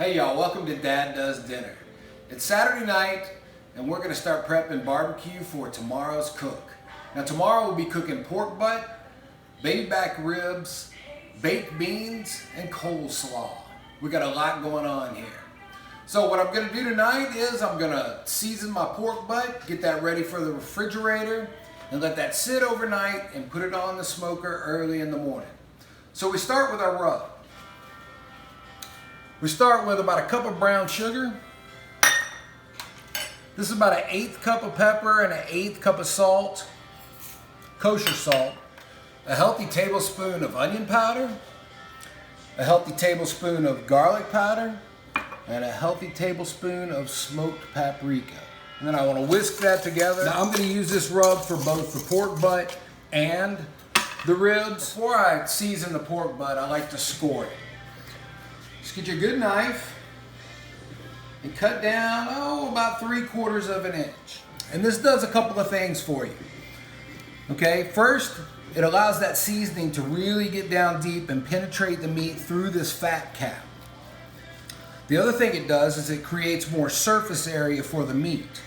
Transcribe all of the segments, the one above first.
Hey y'all, welcome to Dad Does Dinner. It's Saturday night and we're going to start prepping barbecue for tomorrow's cook. Now tomorrow we'll be cooking pork butt, baby back ribs, baked beans, and coleslaw. We got a lot going on here. So what I'm going to do tonight is I'm going to season my pork butt, get that ready for the refrigerator, and let that sit overnight and put it on the smoker early in the morning. So we start with our rub. We start with about a cup of brown sugar. This is about an 1/8 cup of pepper and an 1/8 cup of salt, kosher salt, a healthy tablespoon of onion powder, a healthy tablespoon of garlic powder, and a healthy tablespoon of smoked paprika. And then I want to whisk that together. Now I'm going to use this rub for both the pork butt and the ribs. Before I season the pork butt, I like to score it. Just get your good knife and cut down, about 3/4 of an inch. And this does a couple of things for you. Okay, first, it allows that seasoning to really get down deep and penetrate the meat through this fat cap. The other thing it does is it creates more surface area for the meat.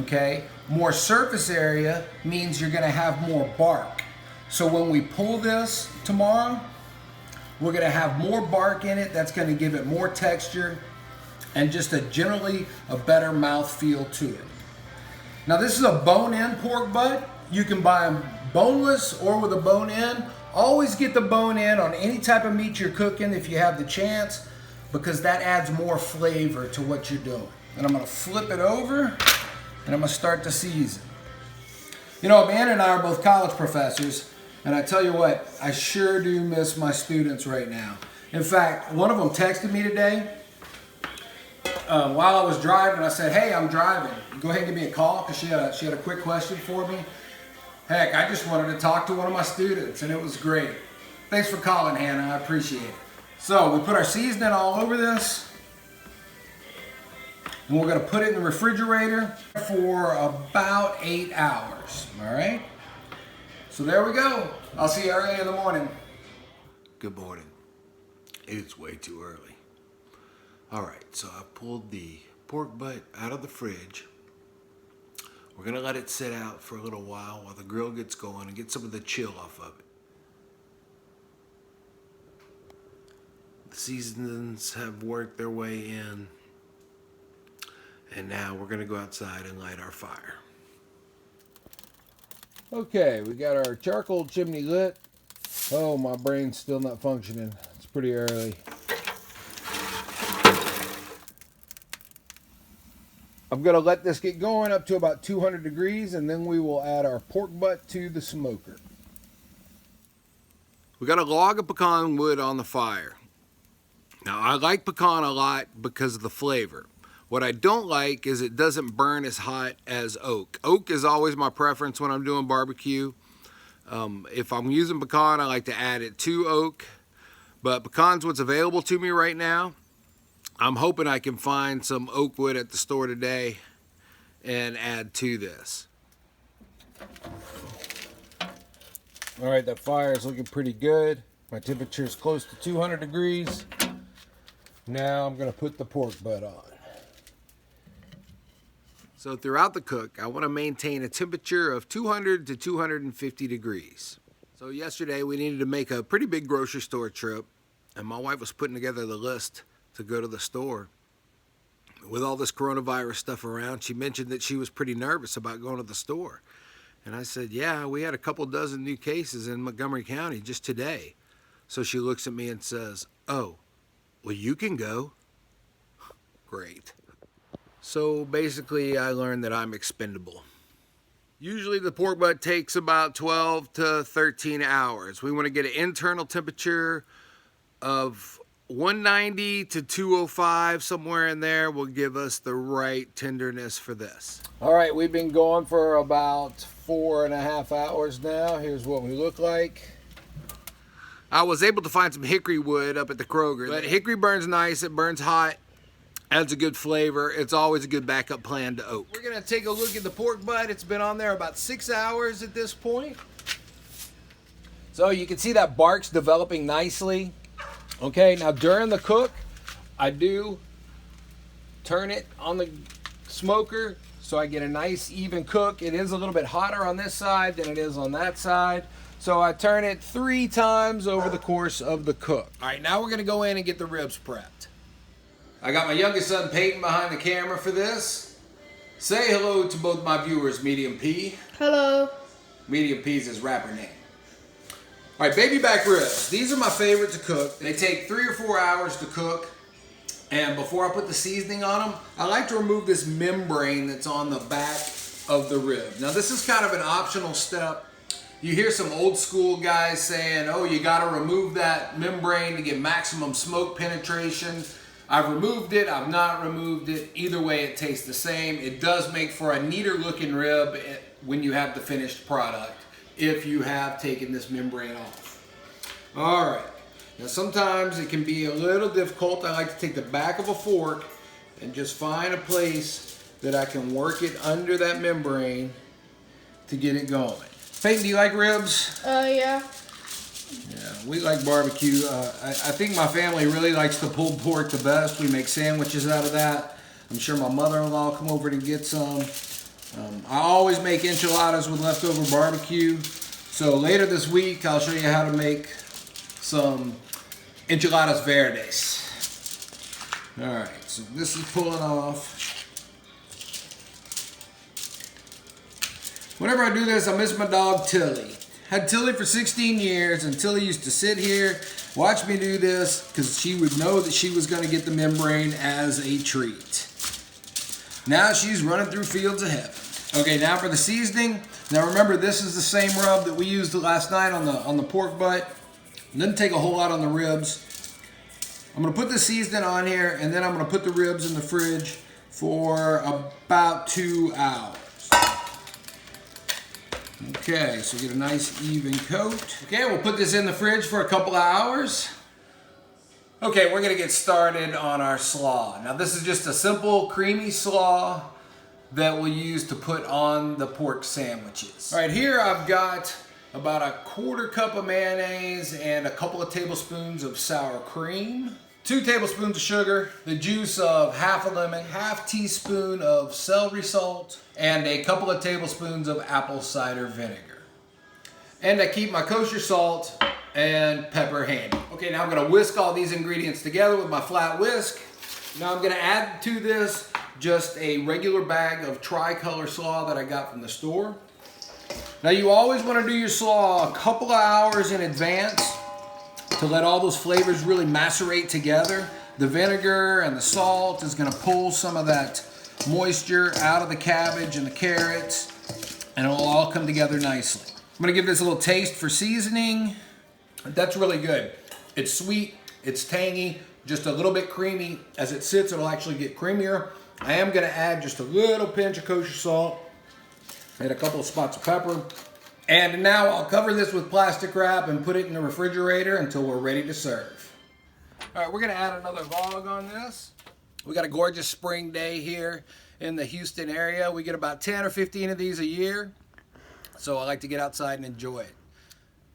Okay, more surface area means you're gonna have more bark. So when we pull this tomorrow, we're going to have more bark in it. That's going to give it more texture and just generally a better mouthfeel to it. Now this is a bone-in pork butt. You can buy them boneless or with a bone-in. Always get the bone-in on any type of meat you're cooking if you have the chance, because that adds more flavor to what you're doing. And I'm going to flip it over and I'm going to start to season. You know, Man and I are both college professors. And I tell you what, I sure do miss my students right now. In fact, one of them texted me today while I was driving. I said, hey, I'm driving. Go ahead and give me a call, because she had a quick question for me. Heck, I just wanted to talk to one of my students, and it was great. Thanks for calling, Hannah. I appreciate it. So we put our seasoning all over this. And we're going to put it in the refrigerator for about 8 hours. All right? So there we go. I'll see you early in the morning. Good morning. It's way too early. All right, so I pulled the pork butt out of the fridge. We're gonna let it sit out for a little while the grill gets going and get some of the chill off of it. The seasonings have worked their way in, and now we're gonna go outside and light our fire. Okay, we got our charcoal chimney lit. Oh, my brain's still not functioning. It's pretty early. I'm going to let this get going up to about 200 degrees, and then we will add our pork butt to the smoker. We got a log of pecan wood on the fire. Now, I like pecan a lot because of the flavor. What I don't like is it doesn't burn as hot as oak. Oak is always my preference when I'm doing barbecue. If I'm using pecan, I like to add it to oak. But pecan's what's available to me right now. I'm hoping I can find some oak wood at the store today and add to this. All right, that fire is looking pretty good. My temperature is close to 200 degrees. Now I'm going to put the pork butt on. So throughout the cook, I want to maintain a temperature of 200 to 250 degrees. So yesterday we needed to make a pretty big grocery store trip, and my wife was putting together the list to go to the store. With all this coronavirus stuff around, she mentioned that she was pretty nervous about going to the store. And I said, yeah, we had a couple dozen new cases in Montgomery County just today. So she looks at me and says, oh, well, you can go. Great. So basically, I learned that I'm expendable. Usually the pork butt takes about 12 to 13 hours. We want to get an internal temperature of 190 to 205, somewhere in there will give us the right tenderness for this. All right, we've been going for about 4.5 hours now. Here's what we look like. I was able to find some hickory wood up at the Kroger. But hickory burns nice, it burns hot. Adds a good flavor. It's always a good backup plan to oak. We're gonna take a look at the pork butt. It's been on there about 6 hours at this point. So you can see that bark's developing nicely. Okay, now during the cook, I do turn it on the smoker so I get a nice even cook. It is a little bit hotter on this side than it is on that side. So I turn it 3 times over the course of the cook. All right, now we're gonna go in and get the ribs prepped. I got my youngest son Peyton behind the camera for this. Say hello to both my viewers, Medium P. Hello. Medium P is his rapper name. All right, baby back ribs. These are my favorite to cook. They take 3 or 4 hours to cook. And before I put the seasoning on them, I like to remove this membrane that's on the back of the rib. Now this is kind of an optional step. You hear some old school guys saying, oh, you gotta remove that membrane to get maximum smoke penetration. I've removed it, I've not removed it. Either way, it tastes the same. It does make for a neater looking rib when you have the finished product, if you have taken this membrane off. All right. Now sometimes it can be a little difficult. I like to take the back of a fork and just find a place that I can work it under that membrane to get it going. Peyton, do you like ribs? Yeah. Yeah, we like barbecue. I think my family really likes the pulled pork the best. We make sandwiches out of that. I'm sure my mother-in-law will come over to get some. I always make enchiladas with leftover barbecue. So later this week, I'll show you how to make some enchiladas verdes. All right, so this is pulling off. Whenever I do this, I miss my dog Tilly. Had Tilly for 16 years, and Tilly used to sit here, watch me do this, because she would know that she was going to get the membrane as a treat. Now she's running through fields of heaven. Okay, now for the seasoning. Now remember, this is the same rub that we used last night on the pork butt. It doesn't take a whole lot on the ribs. I'm going to put the seasoning on here, and then I'm going to put the ribs in the fridge for about 2 hours. Okay, so get a nice even coat. Okay, we'll put this in the fridge for a couple of hours. Okay, we're gonna get started on our slaw. Now this is just a simple creamy slaw that we'll use to put on the pork sandwiches. All right, here I've got about a 1/4 cup of mayonnaise and a couple of tablespoons of sour cream. 2 tablespoons of sugar, the juice of half a lemon, half teaspoon of celery salt, and a couple of tablespoons of apple cider vinegar. And I keep my kosher salt and pepper handy. Okay, now I'm gonna whisk all these ingredients together with my flat whisk. Now I'm gonna add to this just a regular bag of tricolor slaw that I got from the store. Now you always wanna do your slaw a couple of hours in advance to let all those flavors really macerate together. The vinegar and the salt is gonna pull some of that moisture out of the cabbage and the carrots, and it'll all come together nicely. I'm gonna give this a little taste for seasoning. That's really good. It's sweet, it's tangy, just a little bit creamy. As it sits, it'll actually get creamier. I am gonna add just a little pinch of kosher salt and a couple of spots of pepper. And now I'll cover this with plastic wrap and put it in the refrigerator until we're ready to serve. All right, we're gonna add another log on this. We got a gorgeous spring day here in the Houston area. We get about 10 or 15 of these a year. So I like to get outside and enjoy it.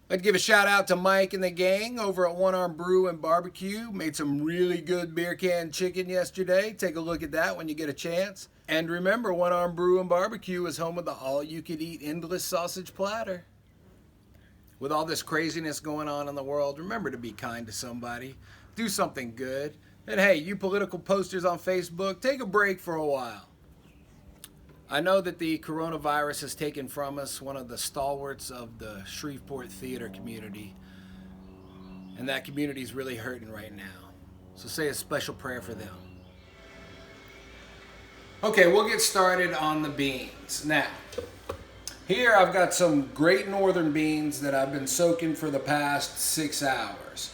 I'd like to give a shout out to Mike and the gang over at One Arm Brew and Barbecue. Made some really good beer can chicken yesterday. Take a look at that when you get a chance. And remember, One Arm Brew and Barbecue is home of the all-you-can-eat endless sausage platter. With all this craziness going on in the world, remember to be kind to somebody. Do something good. And hey, you political posters on Facebook, take a break for a while. I know that the coronavirus has taken from us one of the stalwarts of the Shreveport theater community. And that community is really hurting right now. So say a special prayer for them. Okay, we'll get started on the beans. Now, here I've got some Great Northern beans that I've been soaking for the past 6 hours.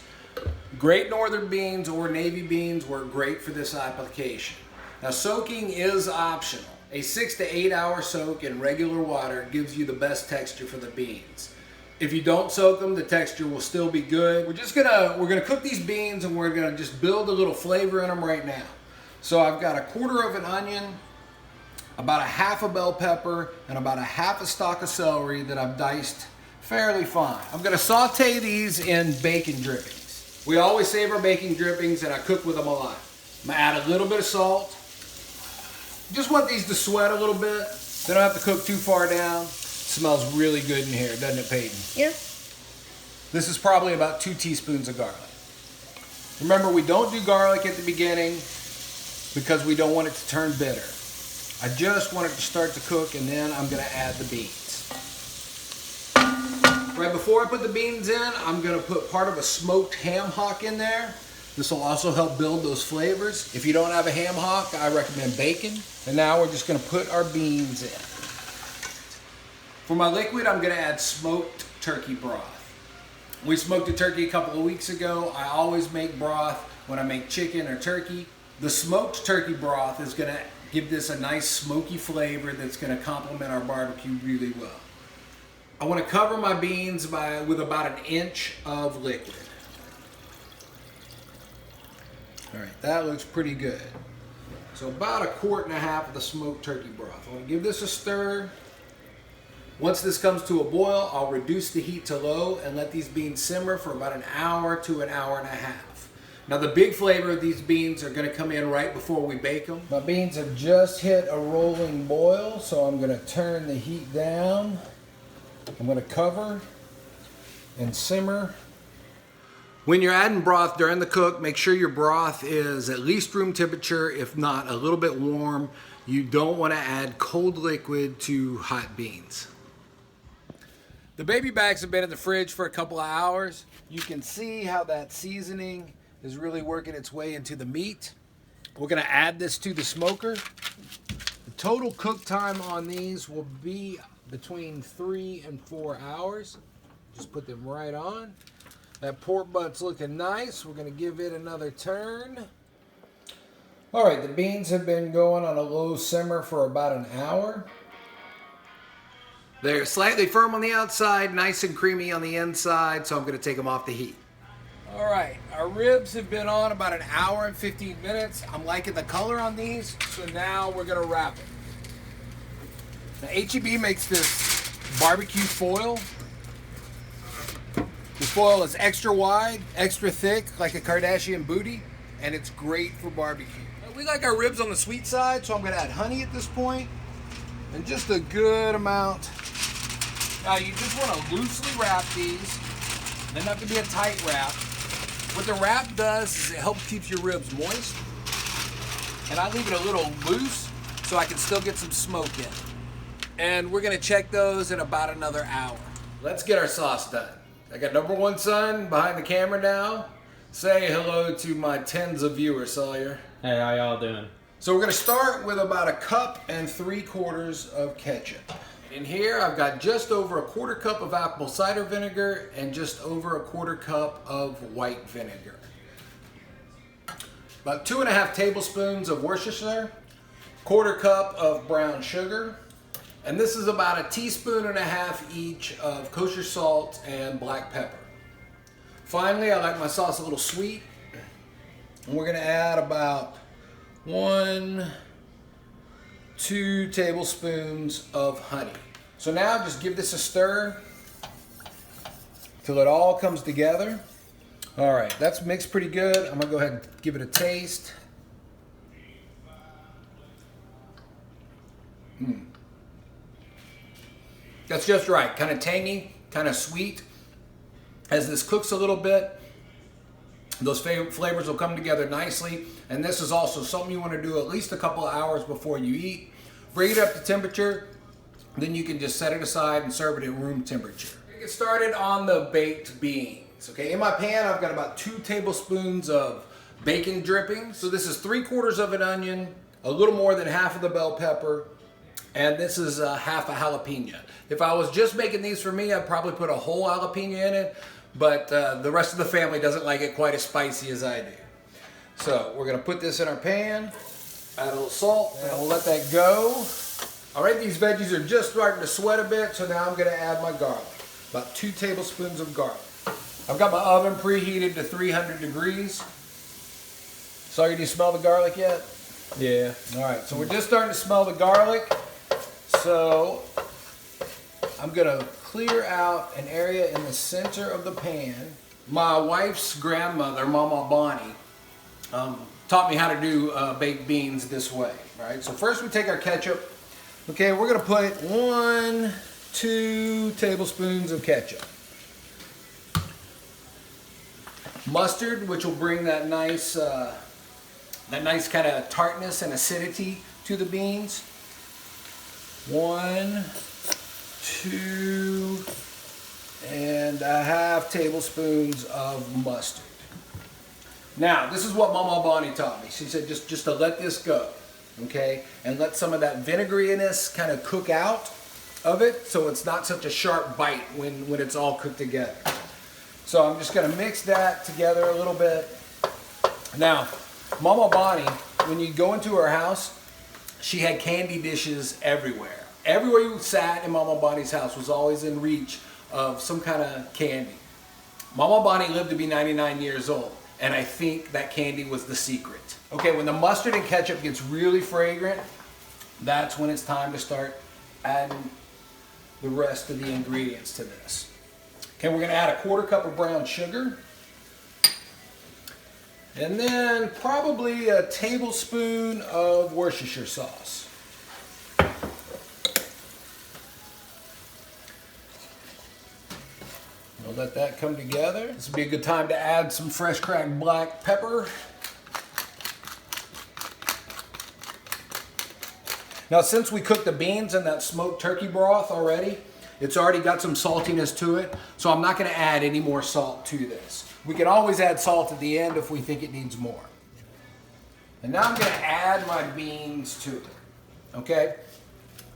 Great Northern beans or navy beans work great for this application. Now, soaking is optional. A 6 to 8 hour soak in regular water gives you the best texture for the beans. If you don't soak them, the texture will still be good. We're gonna cook these beans, and we're gonna just build a little flavor in them right now. So I've got a 1/4 of an onion, about a half a bell pepper, and about a half a stalk of celery that I've diced fairly fine. I'm gonna saute these in bacon drippings. We always save our bacon drippings, and I cook with them a lot. I'm gonna add a little bit of salt. Just want these to sweat a little bit. They don't have to cook too far down. It smells really good in here, doesn't it, Peyton? Yeah. This is probably about 2 teaspoons of garlic. Remember, we don't do garlic at the beginning because we don't want it to turn bitter. I just want it to start to cook, and then I'm gonna add the beans. Right before I put the beans in, I'm gonna put part of a smoked ham hock in there. This will also help build those flavors. If you don't have a ham hock, I recommend bacon. And now we're just gonna put our beans in. For my liquid, I'm gonna add smoked turkey broth. We smoked a turkey a couple of weeks ago. I always make broth when I make chicken or turkey. The smoked turkey broth is gonna give this a nice smoky flavor that's gonna complement our barbecue really well. I wanna cover my beans with about 1 inch of liquid. All right, that looks pretty good. So about 1.5 quarts of the smoked turkey broth. I'm gonna give this a stir. Once this comes to a boil, I'll reduce the heat to low and let these beans simmer for about 1 hour to 1.5 hours. Now the big flavor of these beans are gonna come in right before we bake them. My beans have just hit a rolling boil, so I'm gonna turn the heat down. I'm gonna cover and simmer. When you're adding broth during the cook, make sure your broth is at least room temperature, if not a little bit warm. You don't want to add cold liquid to hot beans. The baby backs have been in the fridge for a couple of hours. You can see how that seasoning is really working its way into the meat. We're going to add this to the smoker. The total cook time on these will be between 3 and 4 hours. Just put them right on. That pork butt's looking nice. We're going to give it another turn. All right, the beans have been going on a low simmer for about 1 hour. They're slightly firm on the outside, nice and creamy on the inside, so I'm going to take them off the heat. All right, our ribs have been on about 1 hour and 15 minutes. I'm liking the color on these, so now we're going to wrap it. Now, H-E-B makes this barbecue foil. This foil is extra wide, extra thick, like a Kardashian booty, and it's great for barbecue. We like our ribs on the sweet side, so I'm going to add honey at this point, and just a good amount. Now you just want to loosely wrap these. It doesn't have to be a tight wrap. What the wrap does is it helps keep your ribs moist, and I leave it a little loose so I can still get some smoke in. And we're going to check those in about another hour. Let's get our sauce done. I got number one son behind the camera now. Say hello to my tens of viewers, Sawyer. Hey, how y'all doing? So we're gonna start with about 1.75 cups of ketchup. In here, I've got just over 1/4 cup of apple cider vinegar and just over 1/4 cup of white vinegar. About 2.5 tablespoons of Worcestershire, 1/4 cup of brown sugar, and this is about 1.5 teaspoons each of kosher salt and black pepper. Finally, I like my sauce a little sweet, and we're gonna add about 1-2 tablespoons of honey. So now just give this a stir till it all comes together. All right, that's mixed pretty good. I'm gonna go ahead and give it a taste. That's just right, kind of tangy, kind of sweet. As this cooks a little bit, those flavors will come together nicely. And this is also something you want to do at least a couple of hours before you eat. Bring it up to temperature, then you can just set it aside and serve it at room temperature. Get started on the baked beans. Okay, in my pan, I've got about 2 tablespoons of bacon dripping. So this is 3/4 of an onion, a little more than half of the bell pepper, and this is half a jalapeno. If I was just making these for me, I'd probably put a whole jalapeno in it, but the rest of the family doesn't like it quite as spicy as I do. So we're gonna put this in our pan, add a little salt, and we'll let that go. All right, these veggies are just starting to sweat a bit, so now I'm gonna add my garlic. About 2 tablespoons of garlic. I've got my oven preheated to 300 degrees. Sawyer, do you smell the garlic yet? Yeah. All right, so we're just starting to smell the garlic. So I'm gonna clear out an area in the center of the pan. My wife's grandmother, Mama Bonnie, taught me how to do baked beans this way. All right, so first we take our ketchup. Okay, we're gonna put 1-2 tablespoons of ketchup. Mustard, which will bring that nice kind of tartness and acidity to the beans. 1, 2, and 1/2 tablespoons of mustard. Now, this is what Mama Bonnie taught me. She said just to let this go, okay? And let some of that vinegariness kind of cook out of it so it's not such a sharp bite when it's all cooked together. So I'm just gonna mix that together a little bit. Now, Mama Bonnie, when you go into her house, she had candy dishes everywhere. Everywhere you sat in Mama Bonnie's house was always in reach of some kind of candy. Mama Bonnie lived to be 99 years old, and I think that candy was the secret. Okay, when the mustard and ketchup gets really fragrant, that's when it's time to start adding the rest of the ingredients to this. Okay, we're gonna add 1/4 cup of brown sugar. And then probably a tablespoon of Worcestershire sauce. We'll let that come together. This would be a good time to add some fresh cracked black pepper. Now, since we cooked the beans in that smoked turkey broth already, it's already got some saltiness to it, so I'm not gonna add any more salt to this. We can always add salt at the end if we think it needs more. And now I'm gonna add my beans to it, okay?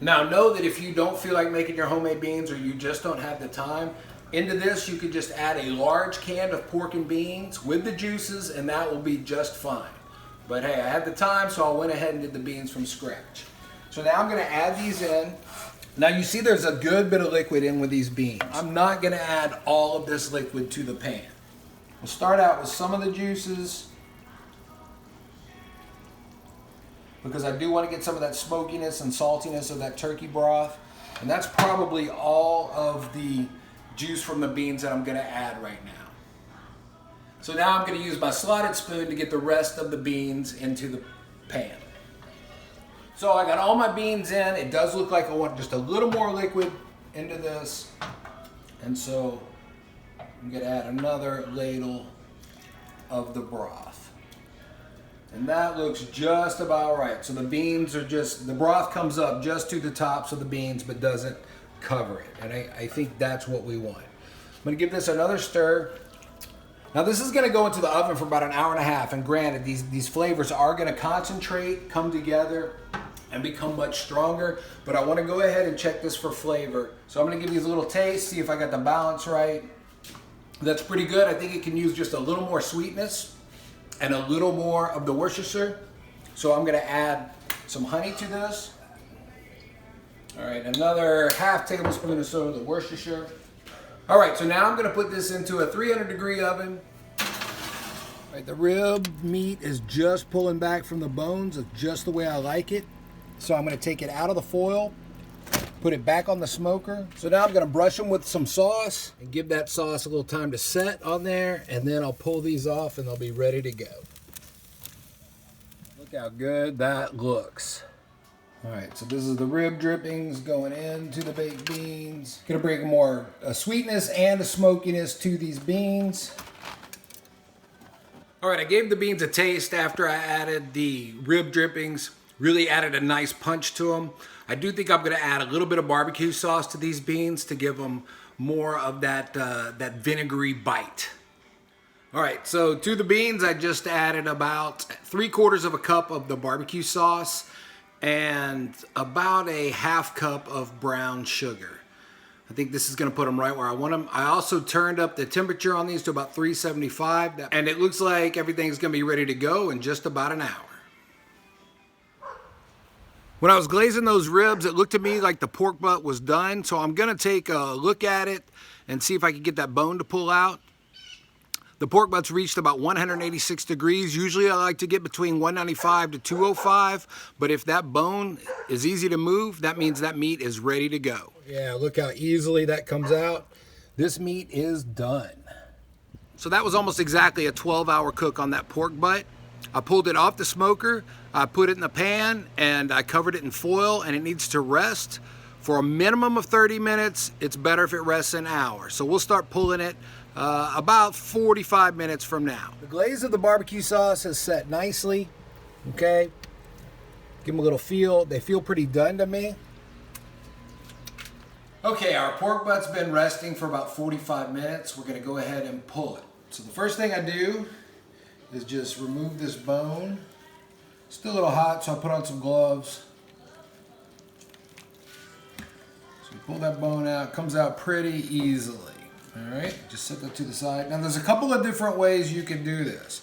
Now know that if you don't feel like making your homemade beans or you just don't have the time, into this you could just add a large can of pork and beans with the juices and that will be just fine. But hey, I had the time, so I went ahead and did the beans from scratch. So now I'm gonna add these in. Now you see there's a good bit of liquid in with these beans. I'm not gonna add all of this liquid to the pan. We'll start out with some of the juices because I do want to get some of that smokiness and saltiness of that turkey broth. And that's probably all of the juice from the beans that I'm gonna add right now. So now I'm gonna use my slotted spoon to get the rest of the beans into the pan. So I got all my beans in. It does look like I want just a little more liquid into this. And so I'm gonna add another ladle of the broth. And that looks just about right. So the beans are just, the broth comes up just to the tops of the beans but doesn't cover it. And I think that's what we want. I'm gonna give this another stir. Now this is gonna go into the oven for about 1.5 hours. And granted, these flavors are gonna concentrate, come together, and become much stronger, but I wanna go ahead and check this for flavor. So I'm gonna give these a little taste, see if I got the balance right. That's pretty good. I think it can use just a little more sweetness and a little more of the Worcestershire. So I'm gonna add some honey to this. All right, another 1/2 tablespoon or so of the Worcestershire. All right, so now I'm gonna put this into a 300-degree oven. All right, the rib meat is just pulling back from the bones. It's just the way I like it. So I'm gonna take it out of the foil, put it back on the smoker. So now I'm gonna brush them with some sauce and give that sauce a little time to set on there, and then I'll pull these off and they'll be ready to go. Look how good that looks. All right, so this is the rib drippings going into the baked beans. Gonna bring more sweetness and a smokiness to these beans. All right, I gave the beans a taste after I added the rib drippings. Really added a nice punch to them. I do think I'm gonna add a little bit of barbecue sauce to these beans to give them more of that vinegary bite. All right, so to the beans, I just added about 3/4 cup of the barbecue sauce and about a 1/2 cup of brown sugar. I think this is gonna put them right where I want them. I also turned up the temperature on these to about 375, and it looks like everything's gonna be ready to go in just about 1 hour. When I was glazing those ribs, it looked to me like the pork butt was done, so I'm gonna take a look at it and see if I can get that bone to pull out. The pork butt's reached about 186 degrees. Usually I like to get between 195 to 205, but if that bone is easy to move, that means that meat is ready to go. Yeah, look how easily that comes out. This meat is done. So that was almost exactly a 12-hour cook on that pork butt. I pulled it off the smoker, I put it in the pan, and I covered it in foil, and it needs to rest for a minimum of 30 minutes. It's better if it rests an hour. So we'll start pulling it about 45 minutes from now. The glaze of the barbecue sauce has set nicely, okay? Give them a little feel. They feel pretty done to me. Okay, our pork butt's been resting for about 45 minutes. We're gonna go ahead and pull it. So the first thing I do is just remove this bone. Still a little hot, so I'll put on some gloves. So you pull that bone out, it comes out pretty easily. All right, just set that to the side. Now there's a couple of different ways you can do this.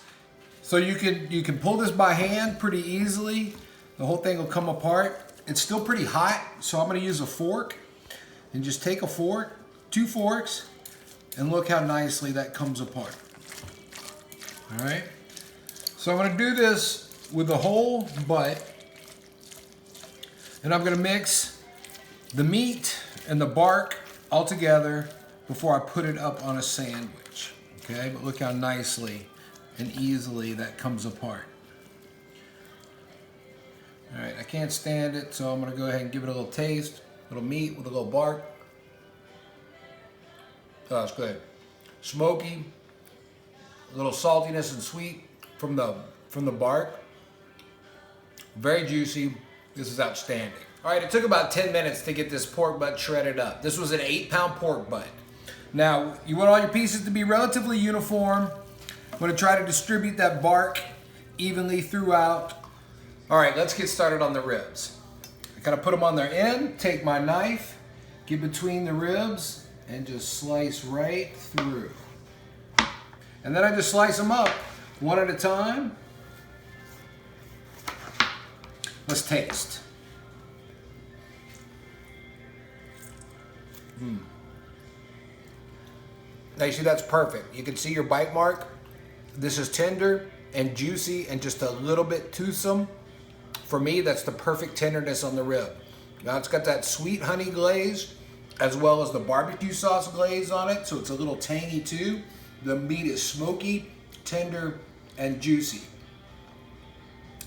So you can pull this by hand pretty easily. The whole thing will come apart. It's still pretty hot, so I'm gonna use a fork and just take a fork, 2 forks, and look how nicely that comes apart. All right. So I'm gonna do this with the whole butt, and I'm gonna mix the meat and the bark all together before I put it up on a sandwich. Okay, but look how nicely and easily that comes apart. All right, I can't stand it, so I'm gonna go ahead and give it a little taste. A little meat with a little bark. Oh, it's good. Smoky, a little saltiness and sweet from the bark. Very juicy. This is outstanding. All right, it took about 10 minutes to get this pork butt shredded up. This was an 8-pound pork butt. Now, you want all your pieces to be relatively uniform. I'm gonna try to distribute that bark evenly throughout. All right, let's get started on the ribs. I kind of put them on their end, take my knife, get between the ribs, and just slice right through. And then I just slice them up one at a time. Let's taste. Now you see that's perfect. You can see your bite mark. This is tender and juicy and just a little bit toothsome. For me, that's the perfect tenderness on the rib. Now it's got that sweet honey glaze as well as the barbecue sauce glaze on it, so it's a little tangy too. The meat is smoky, tender, and juicy.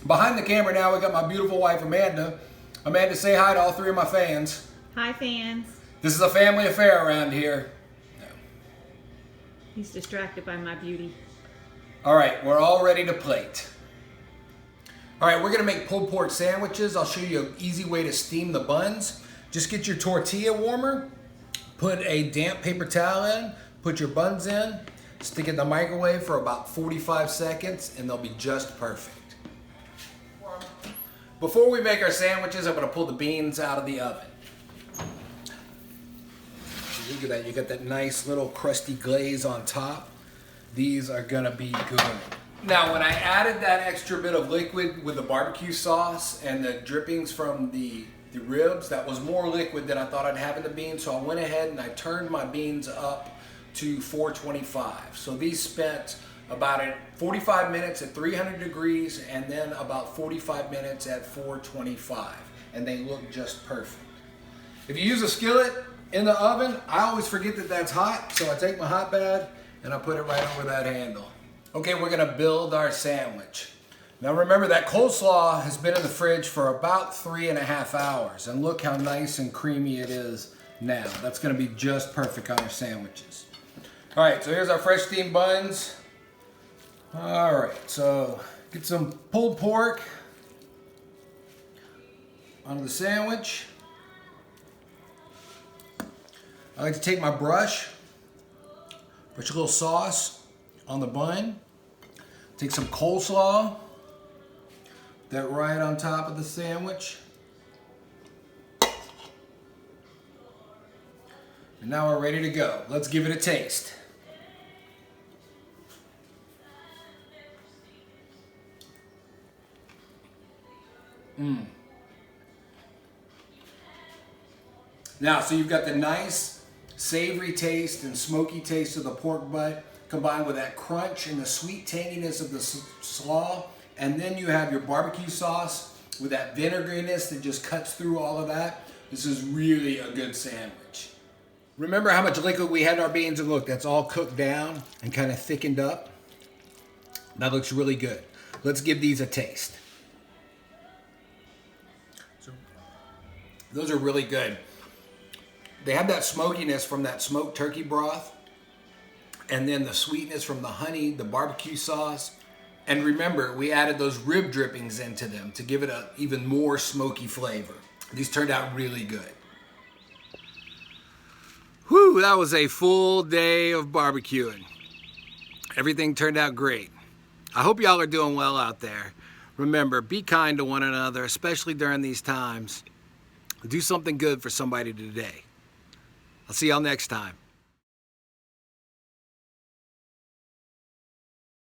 Behind the camera now, we got my beautiful wife, Amanda. Amanda, say hi to all 3 of my fans. Hi, fans. This is a family affair around here. He's distracted by my beauty. All right, we're all ready to plate. All right, we're gonna make pulled pork sandwiches. I'll show you an easy way to steam the buns. Just get your tortilla warmer, put a damp paper towel in, put your buns in, stick it in the microwave for about 45 seconds, and they'll be just perfect. Before we make our sandwiches, I'm gonna pull the beans out of the oven. Look at that, you got that nice little crusty glaze on top. These are gonna be good. Now, when I added that extra bit of liquid with the barbecue sauce and the drippings from the ribs, that was more liquid than I thought I'd have in the beans, so I went ahead and I turned my beans up to 425. So these spent about 45 minutes at 300 degrees and then about 45 minutes at 425, and they look just perfect. If you use a skillet in the oven, I always forget that that's hot, so I take my hot pad and I put it right over that handle. Okay, we're gonna build our sandwich. Now remember that coleslaw has been in the fridge for about 3.5 hours, and look how nice and creamy it is now. That's gonna be just perfect on our sandwiches. All right, so here's our fresh steamed buns. All right, so get some pulled pork onto the sandwich. I like to take my brush, brush a little sauce on the bun, take some coleslaw, put that right on top of the sandwich. And now we're ready to go. Let's give it a taste. Now, so you've got the nice savory taste and smoky taste of the pork butt combined with that crunch and the sweet tanginess of the slaw, and then you have your barbecue sauce with that vinegariness that just cuts through all of that. This is really a good sandwich. Remember how much liquid we had in our beans, and look, that's all cooked down and kind of thickened up. That looks really good. Let's give these a taste. Those are really good. They have that smokiness from that smoked turkey broth, and then the sweetness from the honey, the barbecue sauce. And remember, we added those rib drippings into them to give it an even more smoky flavor. These turned out really good. Whew, that was a full day of barbecuing. Everything turned out great. I hope y'all are doing well out there. Remember, be kind to one another, especially during these times. Do something good for somebody today. I'll see y'all next time.